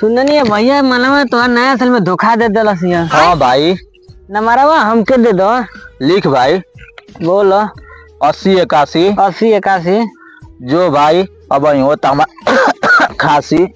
सुननी है भैया मनवा तो नया साल में धोखा दे दिलस। हाँ भाई। नंबरवा हमके दे दो। लिख भाई। बोलो। 80 81। 80 81। जो भाई अब होता खांसी।